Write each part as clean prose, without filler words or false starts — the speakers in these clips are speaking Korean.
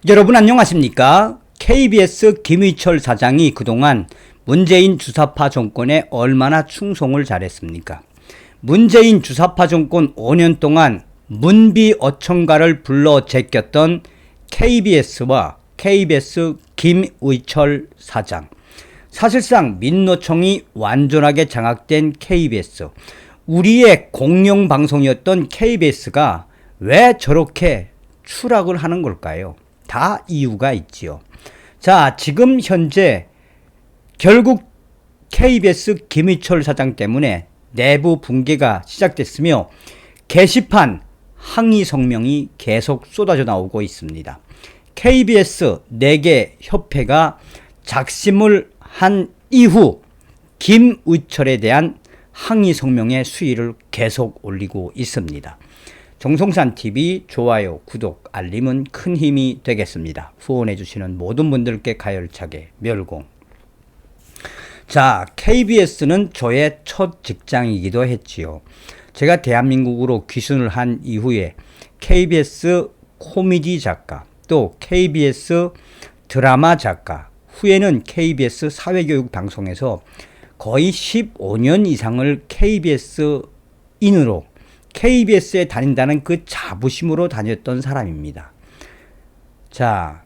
여러분 안녕하십니까? KBS 김의철 사장이 그동안 문재인 주사파 정권에 얼마나 충성을 잘했습니까? 문재인 주사파 정권 5년 동안 문비 어천가를 불러 제꼈던 KBS와 KBS 김의철 사장. 사실상 민노총이 완전하게 장악된 KBS, 우리의 공영방송이었던 KBS가 왜 저렇게 추락을 하는 걸까요? 다 이유가 있지요. 자, 지금 현재 결국 KBS 김의철 사장 때문에 내부 붕괴가 시작됐으며 게시판 항의 성명이 계속 쏟아져 나오고 있습니다. KBS 4개 협회가 작심을 한 이후 김의철에 대한 항의 성명의 수위를 계속 올리고 있습니다. 정성산TV 좋아요, 구독, 알림은 큰 힘이 되겠습니다. 후원해주시는 모든 분들께 가열차게 멸공. 자, KBS는 저의 첫 직장이기도 했지요. 제가 대한민국으로 귀순을 한 이후에 KBS 코미디 작가, 또 KBS 드라마 작가, 후에는 KBS 사회교육 방송에서 거의 15년 이상을 KBS인으로 KBS에 다닌다는 그 자부심으로 다녔던 사람입니다. 자,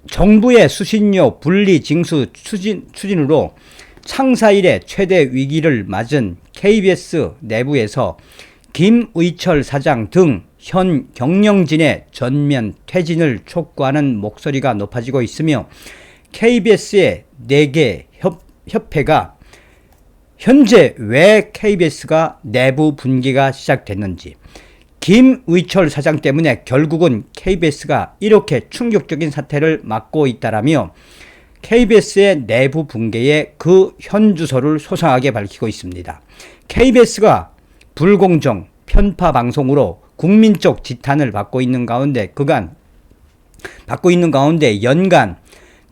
정부의 수신료 분리 징수 추진으로 창사 이래 최대 위기를 맞은 KBS 내부에서 김의철 사장 등 현 경영진의 전면 퇴진을 촉구하는 목소리가 높아지고 있으며 KBS의 4개 협회가 현재 왜 KBS가 내부 분기가 시작됐는지, 김의철 사장 때문에 결국은 KBS가 이렇게 충격적인 사태를 맞고 있다라며 KBS의 내부 붕괴의 그 현주소를 소상하게 밝히고 있습니다. KBS가 불공정, 편파 방송으로 국민적 지탄을 받고 있는 가운데 연간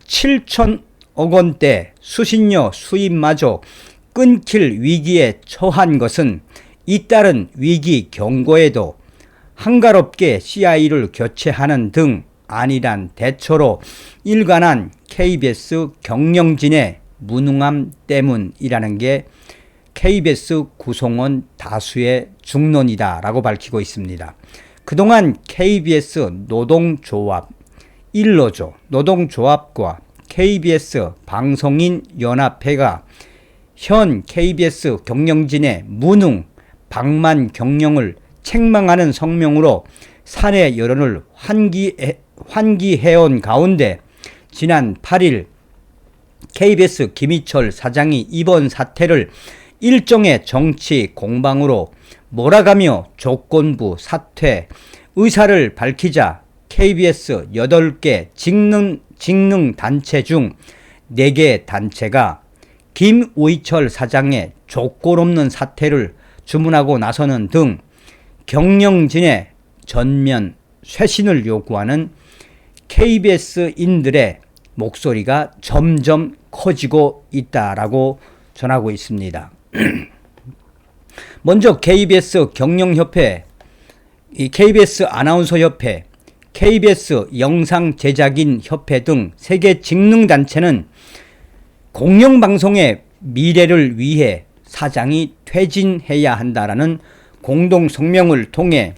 7천억 원대 수신료 수입마저 끊길 위기에 처한 것은 잇따른 위기 경고에도 한가롭게 CI를 교체하는 등 안일한 대처로 일관한 KBS 경영진의 무능함 때문이라는 게 KBS 구성원 다수의 중론이다라고 밝히고 있습니다. 그동안 KBS 노동조합, 일노조 노동조합과 KBS 방송인 연합회가 현 KBS 경영진의 무능, 방만 경영을 책망하는 성명으로 사내 여론을 환기해온 가운데 지난 8일 KBS 김의철 사장이 이번 사태를 일종의 정치 공방으로 몰아가며 조건부 사퇴 의사를 밝히자 KBS 8개 직능 단체 중 4개 단체가 김의철 사장의 조건 없는 사퇴를 주문하고 나서는 등 경영진의 전면 쇄신을 요구하는 KBS인들의 목소리가 점점 커지고 있다라고 전하고 있습니다. 먼저 KBS 경영협회, KBS 아나운서협회, KBS 영상제작인협회 등 3개 직능단체는 공영방송의 미래를 위해 사장이 퇴진해야 한다라는 공동성명을 통해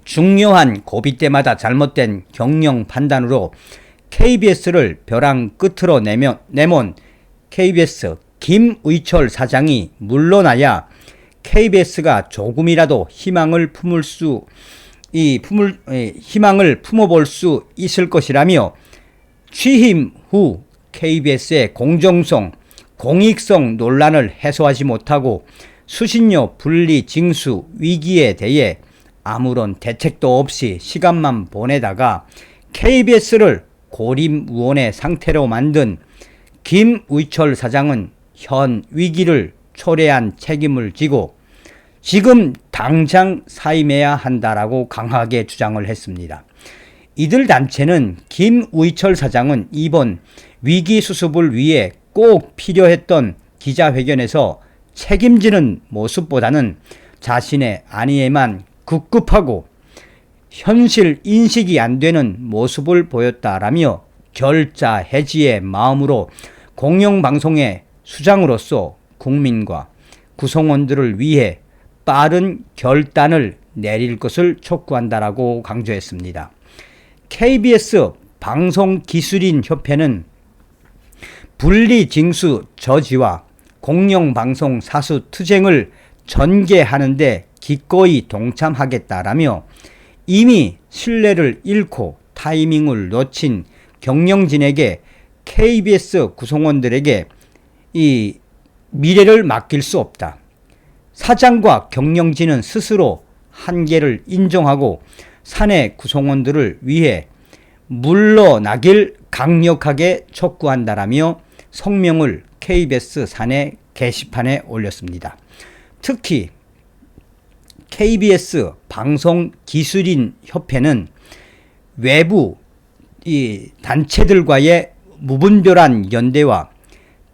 중요한 고비 때마다 잘못된 경영 판단으로 KBS를 벼랑 끝으로 내몬 KBS 김의철 사장이 물러나야 KBS가 조금이라도 희망을 품어볼 수 있을 것이라며 취임 후 KBS의 공정성, 공익성 논란을 해소하지 못하고 수신료 분리 징수 위기에 대해 아무런 대책도 없이 시간만 보내다가 KBS를 고립무원의 상태로 만든 김의철 사장은 현 위기를 초래한 책임을 지고 지금 당장 사임해야 한다라고 강하게 주장을 했습니다. 이들 단체는 김의철 사장은 이번 위기 수습을 위해 꼭 필요했던 기자회견에서 책임지는 모습보다는 자신의 안위에만 급급하고 현실 인식이 안 되는 모습을 보였다라며 결자 해지의 마음으로 공영방송의 수장으로서 국민과 구성원들을 위해 빠른 결단을 내릴 것을 촉구한다라고 강조했습니다. KBS 방송기술인협회는 분리징수 저지와 공영방송 사수 투쟁을 전개하는 데 기꺼이 동참하겠다라며 이미 신뢰를 잃고 타이밍을 놓친 경영진에게 KBS 구성원들에게 이 미래를 맡길 수 없다. 사장과 경영진은 스스로 한계를 인정하고 사내 구성원들을 위해 물러나길 강력하게 촉구한다라며 성명을 KBS 사내 게시판에 올렸습니다. 특히 KBS 방송기술인협회는 외부 이 단체들과의 무분별한 연대와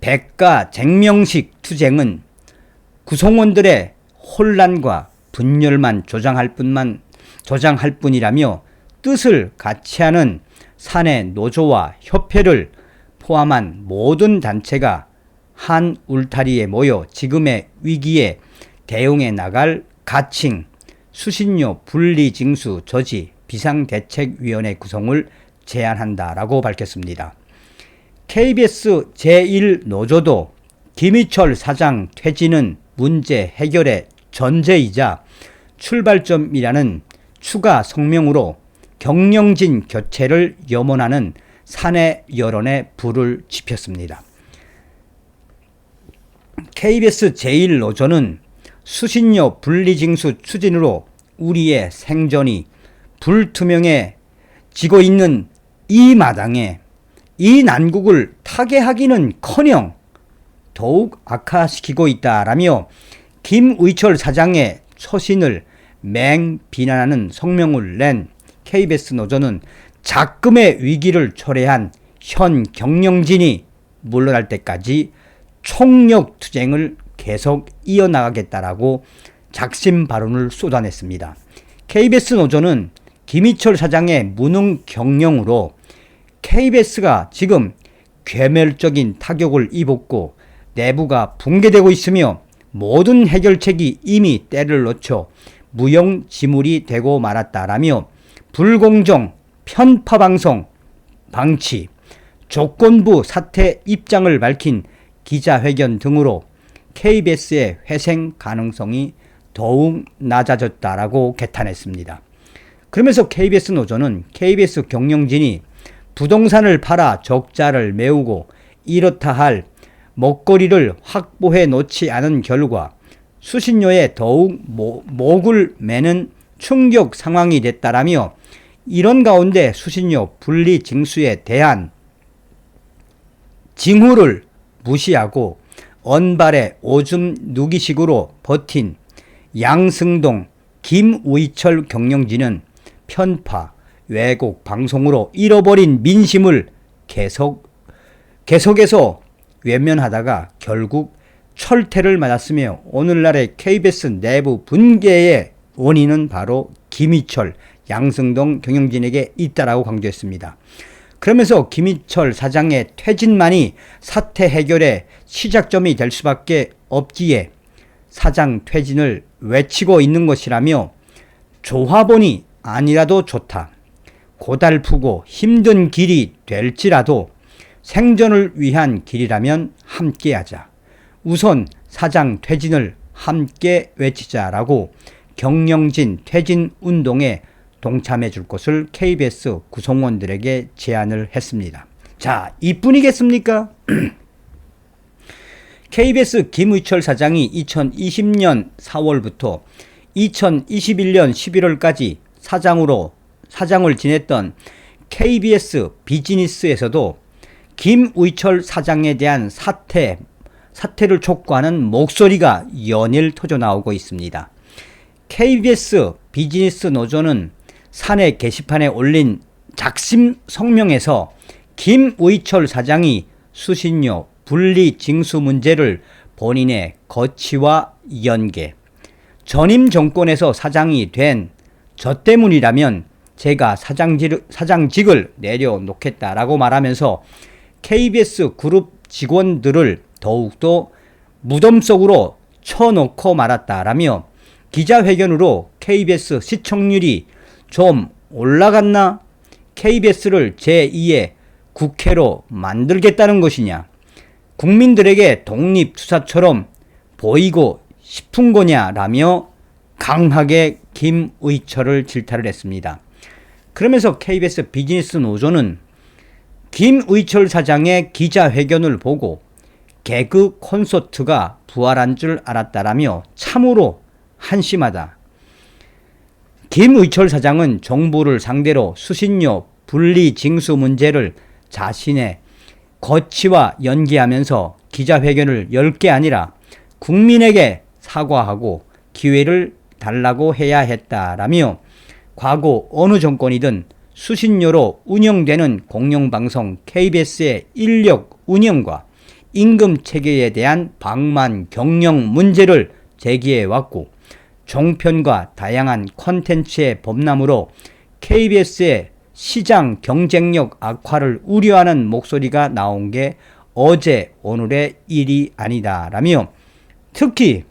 백가쟁명식 투쟁은 구성원들의 혼란과 분열만 조장할 뿐이라며 뜻을 같이 하는 사내 노조와 협회를 포함한 모든 단체가 한 울타리에 모여 지금의 위기에 대응해 나갈 가칭, 수신료 분리징수 저지 비상대책위원회 구성을 제안한다라고 밝혔습니다. KBS 제1노조도 김희철 사장 퇴진은 문제 해결의 전제이자 출발점이라는 추가 성명으로 경영진 교체를 염원하는 사내 여론에 불을 지폈습니다. KBS 제1노조는 수신료 분리징수 추진으로 우리의 생존이 불투명해지고 있는 이 마당에 이 난국을 타개하기는커녕 더욱 악화시키고 있다라며 김의철 사장의 처신을 맹비난하는 성명을 낸 KBS 노조는 작금의 위기를 초래한 현 경영진이 물러날 때까지 총력 투쟁을 계속 이어나가겠다라고 작심 발언을 쏟아냈습니다. KBS 노조는 김희철 사장의 무능 경영으로 KBS가 지금 괴멸적인 타격을 입었고 내부가 붕괴되고 있으며 모든 해결책이 이미 때를 놓쳐 무용지물이 되고 말았다라며 불공정, 편파방송, 방치, 조건부 사퇴 입장을 밝힌 기자회견 등으로 KBS의 회생 가능성이 더욱 낮아졌다라고 개탄했습니다. 그러면서 KBS 노조는 KBS 경영진이 부동산을 팔아 적자를 메우고 이렇다 할 먹거리를 확보해 놓지 않은 결과 수신료에 더욱 목을 매는 충격 상황이 됐다라며 이런 가운데 수신료 분리 징수에 대한 징후를 무시하고 언발의 오줌 누기식으로 버틴 양승동, 김의철 경영진은 편파, 왜곡 방송으로 잃어버린 민심을 계속해서 외면하다가 결국 철퇴를 맞았으며 오늘날의 KBS 내부 분개의 원인은 바로 김희철, 양승동 경영진에게 있다라고 강조했습니다. 그러면서 김희철 사장의 퇴진만이 사태 해결의 시작점이 될 수밖에 없기에 사장 퇴진을 외치고 있는 것이라며 조합원이 아니라도 좋다. 고달프고 힘든 길이 될지라도 생존을 위한 길이라면 함께하자. 우선 사장 퇴진을 함께 외치자라고 경영진 퇴진 운동에 동참해 줄 것을 KBS 구성원들에게 제안을 했습니다. 자, 이뿐이겠습니까? KBS 김의철 사장이 2020년 4월부터 2021년 11월까지 사장을 지냈던 KBS 비즈니스에서도 김의철 사장에 대한 사퇴를 촉구하는 목소리가 연일 터져나오고 있습니다. KBS 비즈니스 노조는 사내 게시판에 올린 작심 성명에서 김의철 사장이 수신료 분리 징수 문제를 본인의 거취와 연계, 전임 정권에서 사장이 된 저 때문이라면 제가 사장직을 내려놓겠다라고 말하면서 KBS 그룹 직원들을 더욱더 무덤 속으로 쳐놓고 말았다라며 기자회견으로 KBS 시청률이 좀 올라갔나? KBS를 제2의 국회로 만들겠다는 것이냐? 국민들에게 독립투사처럼 보이고 싶은 거냐라며 강하게 김의철을 질타를 했습니다. 그러면서 KBS 비즈니스 노조는 김의철 사장의 기자회견을 보고 개그 콘서트가 부활한 줄 알았다라며 참으로 한심하다. 김의철 사장은 정부를 상대로 수신료 분리 징수 문제를 자신의 거취와 연계하면서 기자회견을 열 게 아니라 국민에게 사과하고 기회를 달라고 해야 했다라며 과거 어느 정권이든 수신료로 운영되는 공영방송 KBS의 인력 운영과 임금 체계에 대한 방만 경영 문제를 제기해왔고 종편과 다양한 콘텐츠의 범람으로 KBS의 시장 경쟁력 악화를 우려하는 목소리가 나온 게 어제 오늘의 일이 아니다라며 특히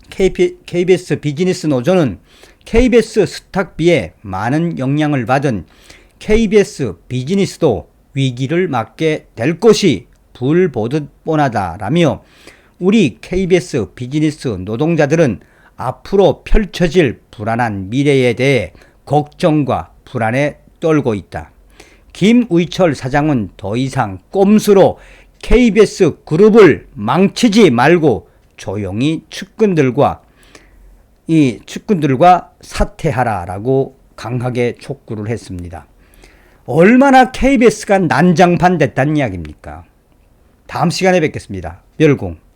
KBS 비즈니스 노조는 KBS 스탁비에 많은 영향을 받은 KBS 비즈니스도 위기를 맞게 될 것이 불 보듯 뻔하다라며 우리 KBS 비즈니스 노동자들은 앞으로 펼쳐질 불안한 미래에 대해 걱정과 불안에 떨고 있다. 김의철 사장은 더 이상 꼼수로 KBS 그룹을 망치지 말고 조용히 측근들과 사퇴하라라고 강하게 촉구를 했습니다. 얼마나 KBS가 난장판 됐다는 이야기입니까? 다음 시간에 뵙겠습니다. 멸공.